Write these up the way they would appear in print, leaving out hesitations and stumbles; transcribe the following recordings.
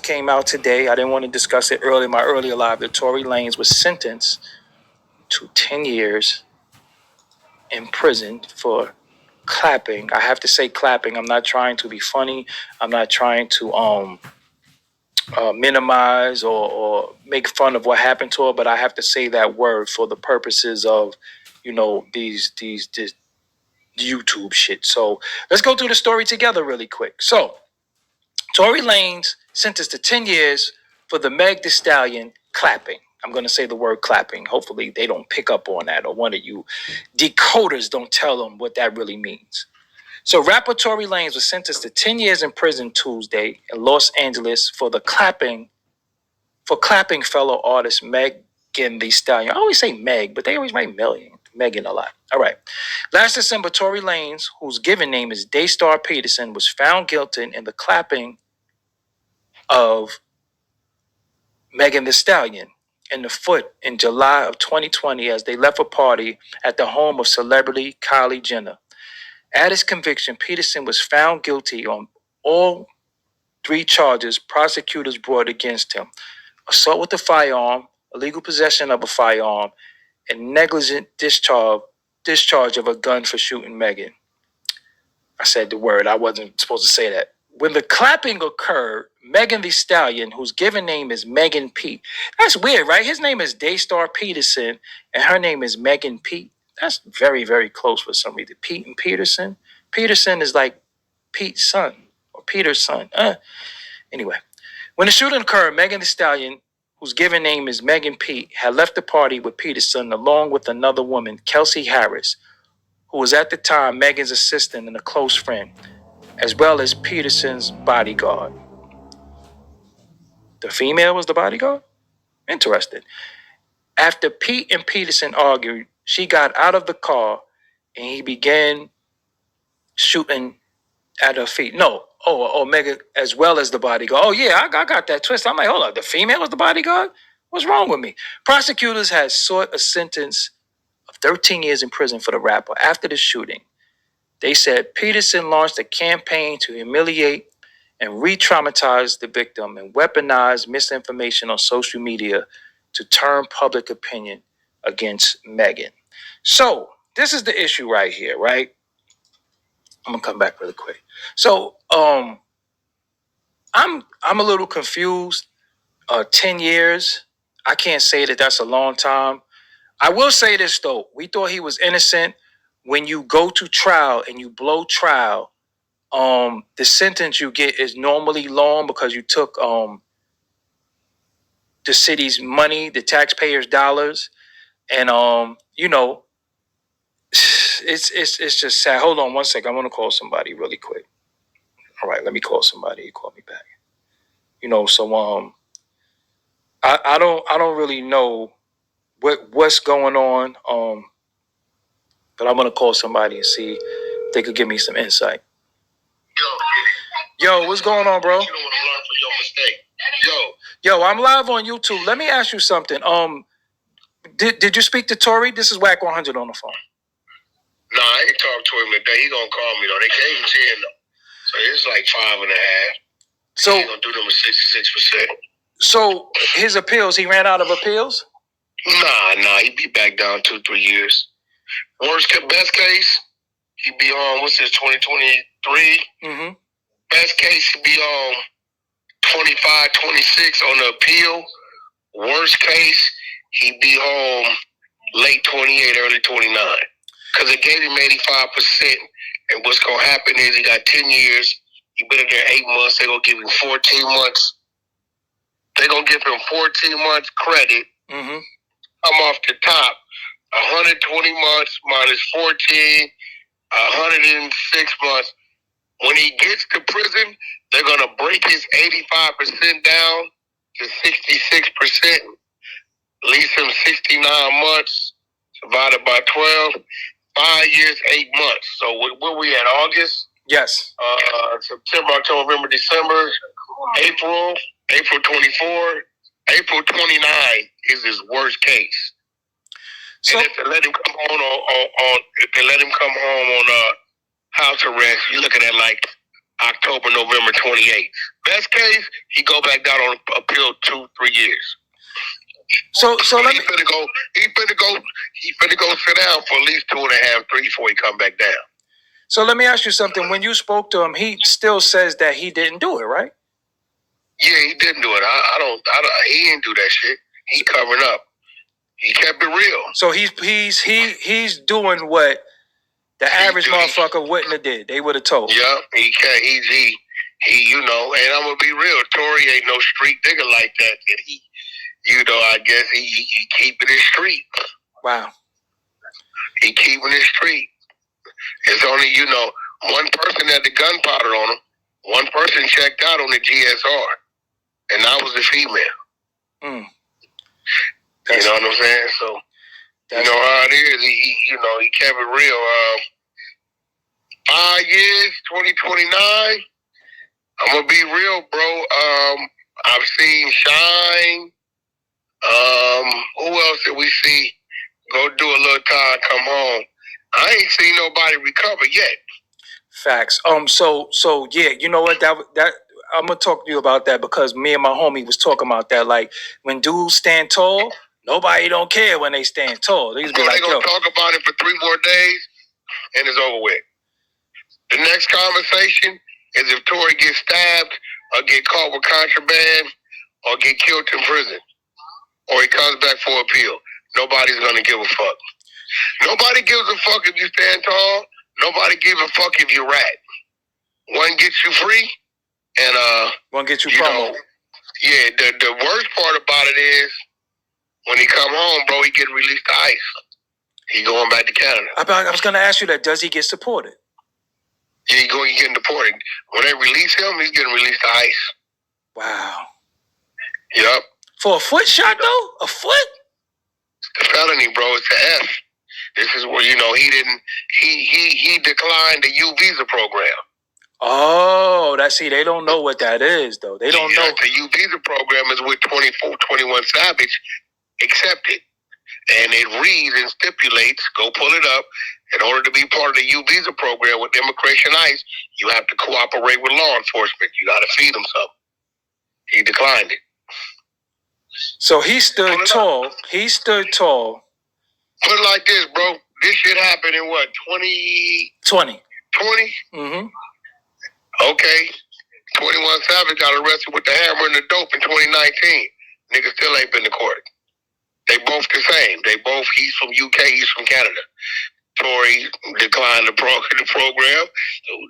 came out today. I didn't want to discuss it early in my earlier live. That Tory Lanez was sentenced to 10 years in prison for clapping. I have to say clapping. I'm not trying to be funny. I'm not trying to minimize or make fun of what happened to her, but I have to say that word for the purposes of, these YouTube shit. So let's go through the story together really quick. So Tory Lanez sentenced to 10 years for the Meg Thee Stallion clapping. I'm going to say the word clapping. Hopefully they don't pick up on that, or one of you decoders don't tell them what that really means. So rapper Tory Lanez was sentenced to 10 years in prison Tuesday in Los Angeles for clapping fellow artist Megan Thee Stallion. I always say Meg, but they always write Megan a lot. All right. Last December, Tory Lanez, whose given name is Daystar Peterson, was found guilty in the clapping of Megan Thee Stallion in the foot in July of 2020 as they left a party at the home of celebrity Kylie Jenner. At his conviction, Peterson was found guilty on all 3 charges prosecutors brought against him: assault with a firearm, illegal possession of a firearm, and negligent discharge of a gun for shooting Megan. I said the word. I wasn't supposed to say that. When the clapping occurred, Megan Thee Stallion, whose given name is Megan P. That's weird, right? His name is Daystar Peterson, and her name is Megan P. That's very, very close for some reason. Pete and Peterson. Peterson is like Pete's son or Peter's son. Anyway, when the shooting occurred, Megan Thee Stallion, whose given name is Megan P., had left the party with Peterson along with another woman, Kelsey Harris, who was at the time Megan's assistant and a close friend, as well as Peterson's bodyguard. The female was the bodyguard? Interesting. After Pete and Peterson argued, she got out of the car and he began shooting at her feet. No, Megan as well as the bodyguard. Oh, yeah, I got that twist. I'm like, hold on, the female was the bodyguard? What's wrong with me? Prosecutors had sought a sentence of 13 years in prison for the rapper after the shooting. They said Peterson launched a campaign to humiliate and re-traumatize the victim and weaponize misinformation on social media to turn public opinion against Megan. So this is the issue right here, right? I'm gonna come back really quick. So I'm a little confused. 10 years. I can't say that that's a long time. I will say this though. We thought he was innocent. When you go to trial and you blow trial, the sentence you get is normally long because you took the city's money, the taxpayers' dollars, and it's just sad. Hold on one second. I want to call somebody really quick. All right, let me call somebody. Call me back. I don't really know what's going on. But I'm gonna call somebody and see if they could give me some insight. Yo, what's going on, bro? You don't want to learn from your mistake. Yo, I'm live on YouTube. Let me ask you something. Did you speak to Tory? This is Wack 100 on the phone. Nah, I ain't talked to him today. He gonna call me though. They gave him 10 though, so it's like 5.5. So he's gonna do them with 66%. So his appeals, he ran out of appeals? Nah, he be back down 2-3 years. Best case, he be on, what's his, 2023? Mm-hmm. Best case, he be on 25, 26 on the appeal. Worst case, he be home late 28, early 29. Because it gave him 85%. And what's going to happen is he got 10 years. He been in there 8 months. They're going to give him 14 months. They're going to give him 14 months credit. Mm-hmm. I'm off the top. 120 months minus 14, 106 months. When he gets to prison, they're going to break his 85% down to 66%, lease him 69 months, divided by 12, 5 years, 8 months. So where we at, August? Yes. September, October, November, December, April 24, April 29 is his worst case. So, and if they let him come home on house arrest, you're looking at like October, November 28th. Best case, he go back down on appeal 2-3 years. So let me. He finna go sit down for at least 2.5, 3 before he come back down. So let me ask you something. When you spoke to him, he still says that he didn't do it, right? Yeah, he didn't do it. I don't. He didn't do that shit. He covering up. He kept it real. So he's doing what the average motherfucker wouldn't have did. They would have told. Yeah, he can't. He. You know, and I'm gonna be real. Tory ain't no street nigga like that. And he, you know, I guess he keeping it street. Wow. He keeping it street. It's only, you know, one person had the gunpowder on him. One person checked out on the GSR, and that was the female. You know what I'm saying? So, you know how it is. He kept it real. 5 years, 2029. I'm gonna be real, bro. I've seen Shine. Who else did we see go do a little time, come home? I ain't seen nobody recover yet. Facts. So yeah, you know what? That I'm gonna talk to you about that because me and my homie was talking about that. Like when dudes stand tall, nobody don't care when they stand tall. They just be like, gonna talk about it for 3 more days, and it's over with. The next conversation is if Tory gets stabbed or get caught with contraband or get killed in prison or he comes back for appeal. Nobody's gonna give a fuck. Nobody gives a fuck if you stand tall. Nobody gives a fuck if you rat. One gets you free, and one gets you promo. Yeah, the worst part about it is when he come home, bro, he get released to ICE. He going back to Canada. I was gonna ask you that. Does he get supported? Yeah, he getting deported. When they release him, he's getting released to ICE. Wow. Yep. For a foot shot though? A foot? It's a felony, bro. It's an F. This is where, you know, he declined the U visa program. Oh, they don't know what that is though. They don't know. The U visa program is with 24-21 Savage accepted. And it reads and stipulates, go pull it up, in order to be part of the U visa program with Immigration ICE, you have to cooperate with law enforcement. You got to feed him something. He declined it. So he stood tall. He stood tall. Put it like this, bro. This shit happened in what, 2020? Mm-hmm. Okay. 21 Savage got arrested with the hammer and the dope in 2019. Nigga still ain't been to court. They both the same. He's from UK, he's from Canada. Tory declined the program.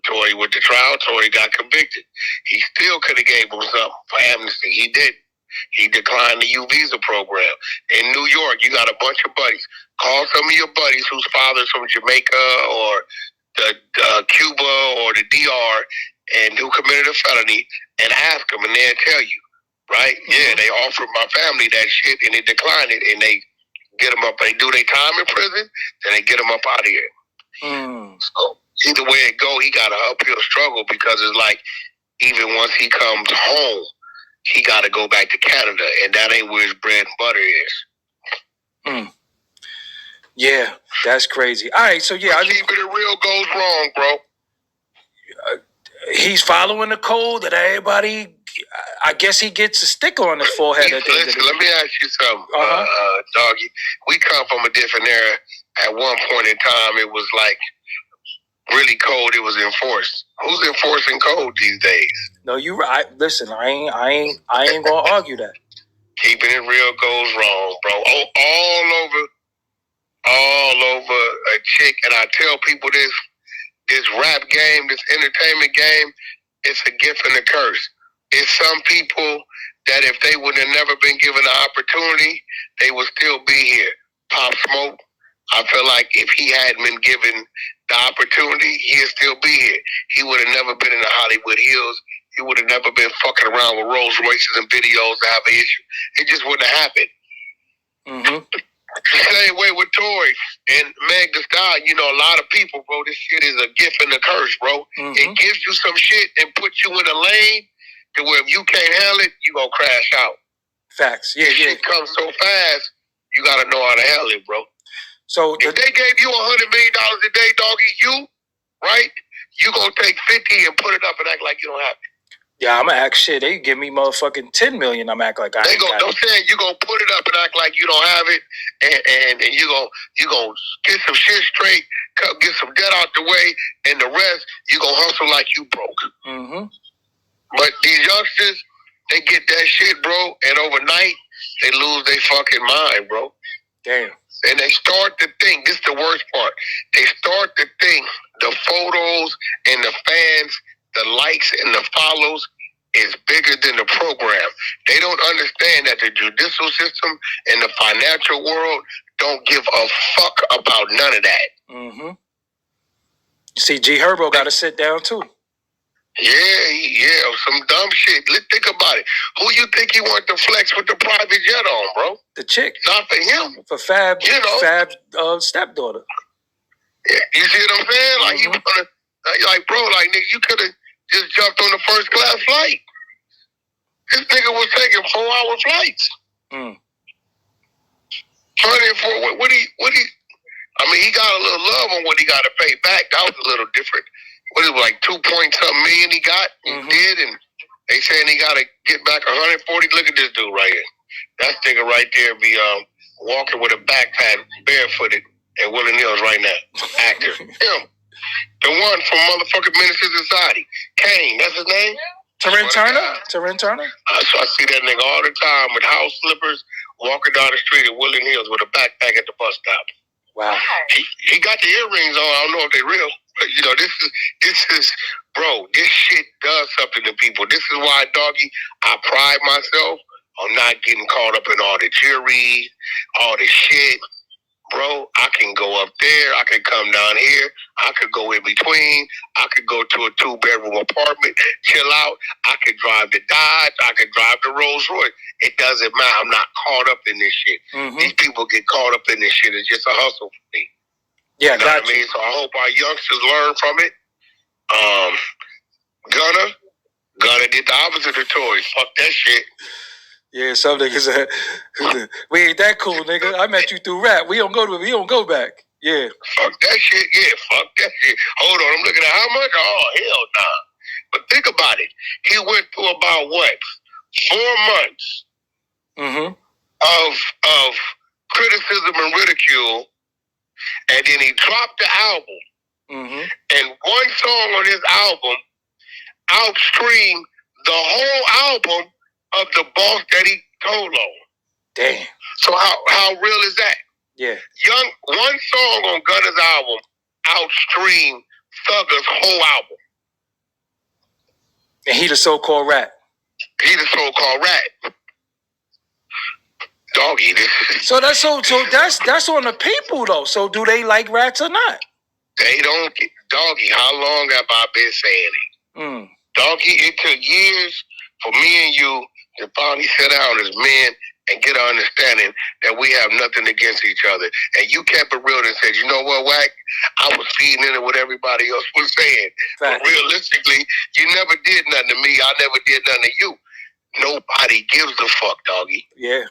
Tory went to trial. Tory got convicted. He still could have gave him something for amnesty. He didn't. He declined the U visa program. In New York, you got a bunch of buddies. Call some of your buddies whose fathers from Jamaica or Cuba or the DR and who committed a felony and ask them, and they'll tell you, right? Mm-hmm. Yeah, they offered my family that shit and they declined it, and they get them up. They do their time in prison, then they get them up out of here. So either way it go, he got an uphill struggle because it's like even once he comes home, he got to go back to Canada, and that ain't where his bread and butter is. Yeah, that's crazy. All right, so yeah, keeping it real goes wrong, bro. He's following the code that everybody. I guess he gets a sticker on his forehead. Listen, let me ask you something, Doggie. We come from a different era. At one point in time, it was like really code. It was enforced. Who's enforcing code these days? No, you right. Listen, I ain't gonna argue that. Keeping it real goes wrong, bro. All over a chick, and I tell people this rap game, this entertainment game, it's a gift and a curse. It's some people that if they would have never been given the opportunity, they would still be here. Pop Smoke, I feel like if he hadn't been given the opportunity, he'd still be here. He would have never been in the Hollywood Hills. He would have never been fucking around with Rolls Royces and videos to have an issue. It just wouldn't have happened. Mm-hmm. The same way with Tory and Meg Thee Stallion. You know, a lot of people, bro, this shit is a gift and a curse, bro. Mm-hmm. It gives you some shit and puts you in a lane to where if you can't handle it, you gonna crash out. Facts. Yeah, Shit comes so fast, you gotta know how to handle it, bro. So if they gave you $100 million a day, Doggie, right? You gonna take 50 and put it up and act like you don't have it. Yeah, I'm gonna act shit. They give me motherfucking 10 million. I'm act like I ain't got it. I'm saying you gonna put it up and act like you don't have it, and you gonna get some shit straight, get some debt out the way, and the rest you gonna hustle like you broke. Mm-hmm. But these youngsters, they get that shit, bro, and overnight they lose their fucking mind, bro. Damn. And they start to think, this is the worst part, they start to think the photos and the fans, the likes and the follows is bigger than the program. They don't understand that the judicial system and the financial world don't give a fuck about none of that. Mm-hmm. See, G Herbo got to sit down too. Yeah, some dumb shit. Let's think about it. Who you think he wanted to flex with the private jet on, bro? The chick. Not for him. For Fab, stepdaughter. Yeah, you see what I'm saying? Like, you wanna, like, bro, like, nigga, you could have just jumped on the first class flight. This nigga was taking 4-hour flights. Mm. I mean, he got a little love on what he got to pay back. That was a little different. What it was like 2-point-something million he got, he did, and they saying he got to get back 140. Look at this dude right here. That nigga right there be walking with a backpack, barefooted, at Willie Neal's right now. Actor. Him. The one from motherfucking Minister Society. Kane, that's his name? Terrence Turner? Terrence Turner? So I see that nigga all the time with house slippers, walking down the street at Willie Neal's with a backpack at the bus stop. Wow. He got the earrings on. I don't know if they're real. But, you know, this is, bro, this shit does something to people. This is why, Doggie, I pride myself on not getting caught up in all the jury, all the shit. Bro, I can go up there. I can come down here. I could go in between. I could go to a 2-bedroom apartment, chill out. I could drive the Dodge. I could drive the Rolls Royce. It doesn't matter. I'm not caught up in this shit. Mm-hmm. These people get caught up in this shit. It's just a hustle for me. Yeah, you know what I mean? So I hope our youngsters learn from it. Gunna did the opposite of Tory. Fuck that shit. Yeah, some niggas said, we ain't that cool, nigga. I met you through rap. We don't go back. Yeah. Fuck that shit. Yeah, fuck that shit. Hold on, I'm looking at how much? Oh, hell nah. But think about it. He went through about what? 4 months of criticism and ridicule, and then he dropped the album. And one song on his album outstreamed the whole album of the boss that he told on. Damn. So how real is that? Yeah. One song on Gunna's album outstreamed Thugger's whole album. And he the so-called rat. Doggie. So that's on the people though. So do they like rats or not? They don't. Doggie, how long have I been saying it? Doggie, it took years for me and you to finally sit down as men and get an understanding that we have nothing against each other. And you kept it real and said, you know what, Wack? I was feeding into what everybody else was saying. Fact. But realistically, you never did nothing to me. I never did nothing to you. Nobody gives a fuck, Doggie. Yeah.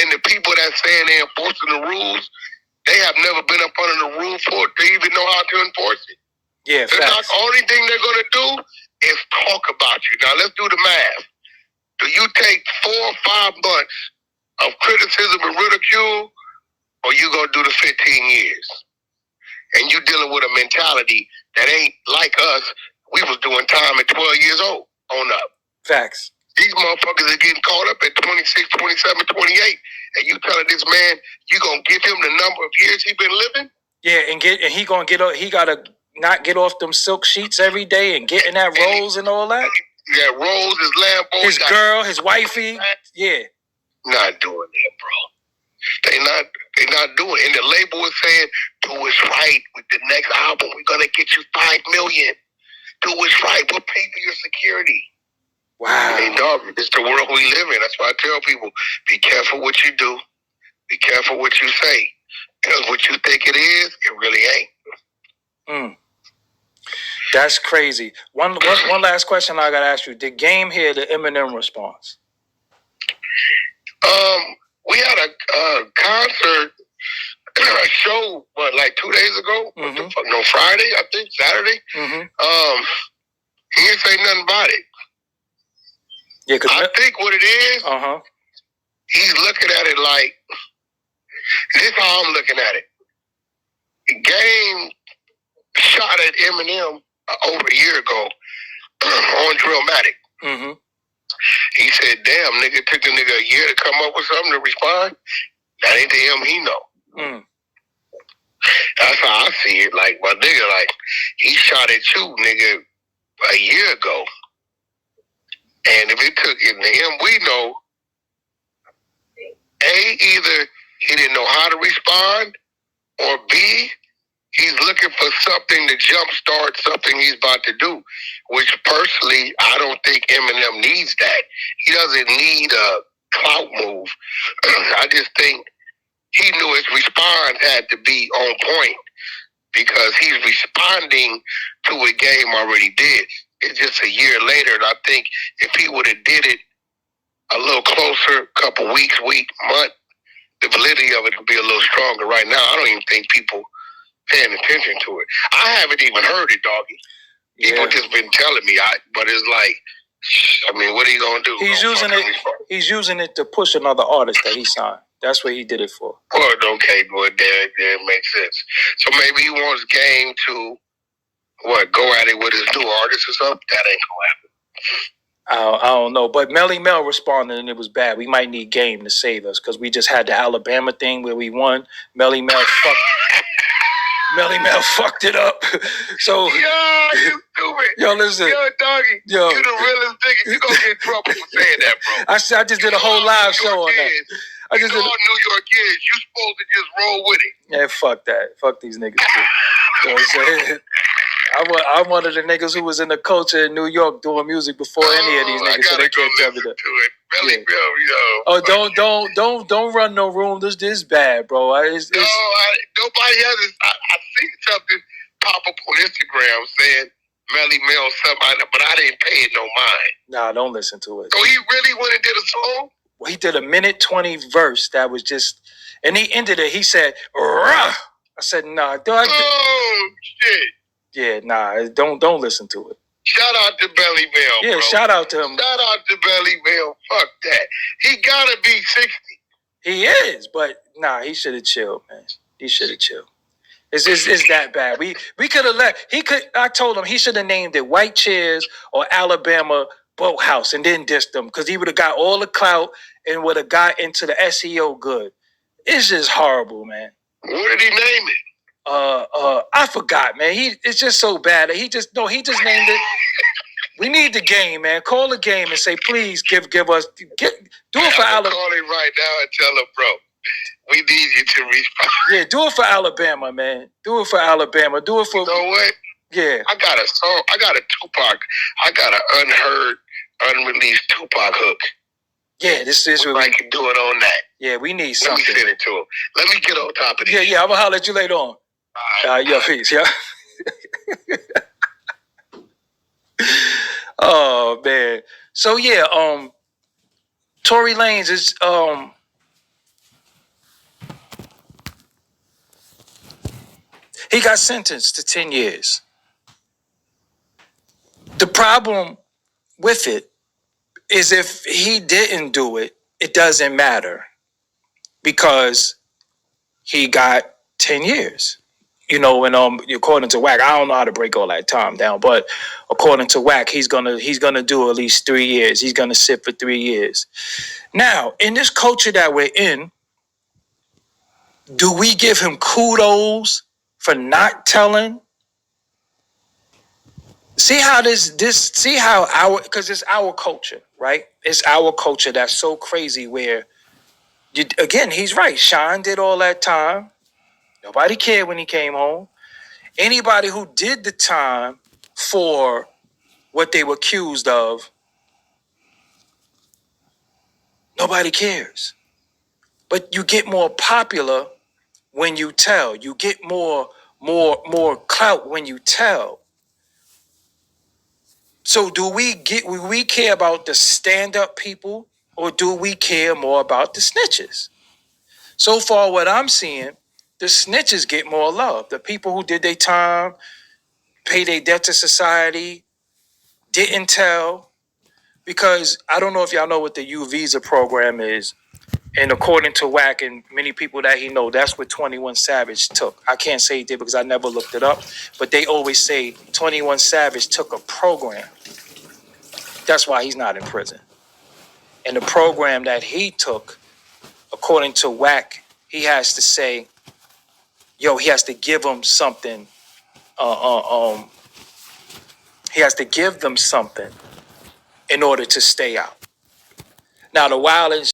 And the people that saying they're enforcing the rules, they have never been up under the rule for it to even know how to enforce it. Yeah, the only thing they're going to do is talk about you. Now, let's do the math. Do you take 4 or 5 months of criticism and ridicule, or you going to do the 15 years? And you dealing with a mentality that ain't like us. We was doing time at 12 years old on up. Facts. These motherfuckers are getting caught up at 26, 27, 28. And you telling this man you going to give him the number of years he been living? Yeah, and he got to not get off them silk sheets every day and get in that Rolls and all that? Yeah, Rolls, his Lambo. His girl, his wifey. Yeah. Not doing that, bro. They not doing it. And the label is saying, do it right with the next album. We're going to get you $5 million. Do it right. We'll pay for your security. Wow. Hey, dog, this is the world we live in. That's why I tell people, be careful what you do. Be careful what you say. Because what you think it is, it really ain't. That's crazy. One last question I got to ask you. Did Game hear the Eminem response? We had a concert a show, like 2 days ago? What the fuck? No, Friday, I think, Saturday. He didn't say nothing about it. Yeah, I think what it is, he's looking at it like, this is how I'm looking at it. Game shot at Eminem over a year ago on Drillmatic. He said, damn, nigga, it took the nigga a year to come up with something to respond. That ain't the him he know. That's how I see it. Like, my nigga, like, he shot at you, nigga, a year ago. And if it took him, the him we know, A, either he didn't know how to respond, or B, he's looking for something to jumpstart something he's about to do, which personally, I don't think Eminem needs that. He doesn't need a clout move. I just think he knew his response had to be on point because he's responding to what Game already did. It's just a year later, and I think if he would have did it a little closer, couple weeks, month, the validity of it would be a little stronger. Right now, I don't even think people paying attention to it. I haven't even heard it, Doggie. People just been telling me, but it's like, I mean, what are you gonna do? He's using it to push another artist that he signed. That's what he did it for. Well, okay, boy, that makes sense. So maybe he wants Game to go at it with his new artist or something. That ain't gonna happen. I don't know, but Melly Mel responded and it was bad. We might need Game to save us because we just had the Alabama thing where we won. Melly Mel fucked it up. So yo, you stupid. Yo, listen. Yo, Doggie. Yo, you the realest nigga. You gonna get in trouble for saying that, bro. I just did a whole live show on that. All New York kids, you supposed to just roll with it. Yeah, fuck that. Fuck these niggas. You know what I'm saying? I'm one of the niggas who was in the culture in New York doing music before any of these niggas, so they can't tell me that. Really, don't run no room. This is bad, bro. Nobody has it. I seen something pop up on Instagram saying Melly Mel something, but I didn't pay it no mind. Nah, don't listen to it. So he really went and did a song? Well, he did a 1:20 verse that was just, and he ended it. He said, "Rah!" I said, "Nah, dog." Oh shit. Yeah, nah, don't listen to it. Shout out to Belly Mel. Yeah, bro. Shout out to him. Shout out to Belly Mel. Fuck that. He gotta be 60. He is, but nah, he should have chilled, man. He should have chilled. It's that bad. We could have let. I told him he should have named it White Chairs or Alabama Boathouse and then dissed them because he would have got all the clout and would have got into the SEO good. It's just horrible, man. What did he name it? I forgot, man. It's just so bad. He just named it. We need the Game, man. Call the Game and say, please give us do it for Alabama. Call him right now and tell him, bro, we need you to respond. Yeah, do it for Alabama, man. Do it for Alabama. Do it for. You know what? Yeah. I got a song. I got a Tupac. I got an unheard, unreleased Tupac hook. Yeah, this is what I can do it on that. Yeah, we need something. Let me send it to him. Let me get on top of this. Yeah, I'm gonna holler at you later on. Yeah, peace, yeah. Oh man. So yeah, Tory Lanez is he got sentenced to 10 years. The problem with it is if he didn't do it, it doesn't matter because he got 10 years. You know, and according to Wack, I don't know how to break all that time down, but according to Wack, he's gonna do at least 3 years. He's gonna sit for 3 years. Now, in this culture that we're in, do we give him kudos for not telling? See how because it's our culture, right? It's our culture that's so crazy where, again, he's right. Sean did all that time. Nobody cared when he came home. Anybody who did the time for what they were accused of, nobody cares. But you get more popular when you tell. You get more clout when you tell. So do we care about the stand-up people or do we care more about the snitches? So far, what I'm seeing, the snitches get more love. The people who did their time, pay their debt to society, didn't tell. Because I don't know if y'all know what the U visa program is. And according to Wack and many people that he know, that's what 21 Savage took. I can't say he did because I never looked it up. But they always say 21 Savage took a program. That's why he's not in prison. And the program that he took, according to Wack, he has to say, he has to give them something. He has to give them something in order to stay out. Now, the Wild and